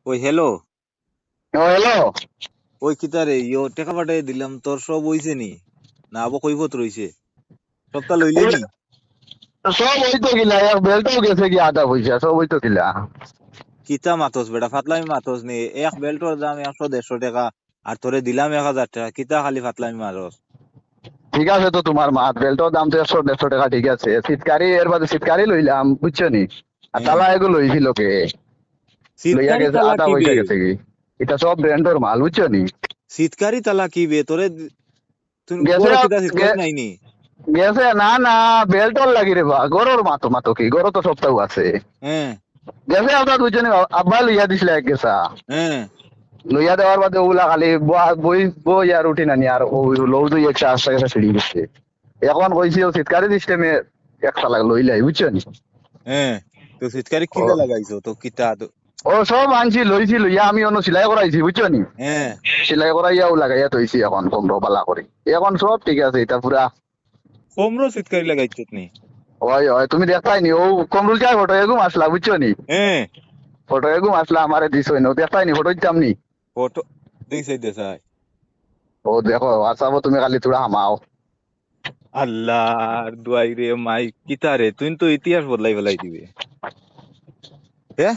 ওই হ্যালো। ও হ্যালো। ওই কিতারে টাকা পাঠাই দিলাম, তোর সব হইছে নি? না আবো কইবত রইছে? সবটা লইলে নি? সব হইতো গিলা, এক বেলটাও গেছে কি আধা পয়সা সব হইতো গিলা। কিতা মাতস বেটা, ফাতলামি মাতস নি? এক বেল্টর দাম 100-150 টাকা, আর তোরে দিলাম 1000 টাকা, কিতা খালি ফাতলামি মারস? ঠিক আছে তো তোমার মাত বেলটার দাম তো 100-150 টাকা, ঠিক আছে। শীতকারি এর বাদে শীতকারি লইলাম, বুঝছো নি। আর হ্যাঁ, তালা এগুলো লইছিল কে? লইয়া শীতকারি গেছে তালা আধা কি বে? পয়সা গেছে কি। এটা সব ব্র্যান্ডের মাল, বুঝছো নি। শীতকারি তালা কি বে তোরে? তুই গেছে গরো কিতা শীতকারি নাই নি? গেছে না না, বেলটর লাগি রে বা, গরুর মাতো মাতো কি, গরু তো সপ্তাহ আছে। হ্যাঁ, গেছে আপনার দুজনে, আব্বা লইয়া দিছিল এক গেছা। হ্যাঁ, লইয়া দেওয়ার বাদে ওগুলা খালি বই বই আর উঠি নানি, আর লৌ দুই একশো 80 টাকা ছিড়ি গেছে। এখন কইছি ও শীতকারি সিস্টেমে একটা লইলাই, বুঝছো নি। হ্যাঁ। তো শীতকারি ও কিতা লাগাইছো তো কিতা তো? ও সব আনছি লইছি, লইয়া আমি অন্য সিলাই করাইছি, বুঝছো নি। হ্যাঁ, সিলাই করাইয়াও লাগাইয়া তৈছি, এখন কমরো পালা করি। এখন সব ঠিক আছে, এটা পুরা। কমরো শীতকারি লাগাইছো নি? ওই ওই তুমি দেখতাই নি, ও কমরুল চাই ফটো এগুম আসলা, বুঝছো নি। হ্যাঁ। ফটো এগুম আসলা, আমারে দিছই না, দেখতাই নি, ফটো দিতাম নি। ফটো দিছে দেখাই। ও দেখো হোয়াটসঅ্যাপে তুমি খালি তোরা হামাও। আল্লাহর দুয়াই রে মাই, কিতা রে তুই তো ইতিহাস বদলাই ফেলাই দিবে। হ্যাঁ,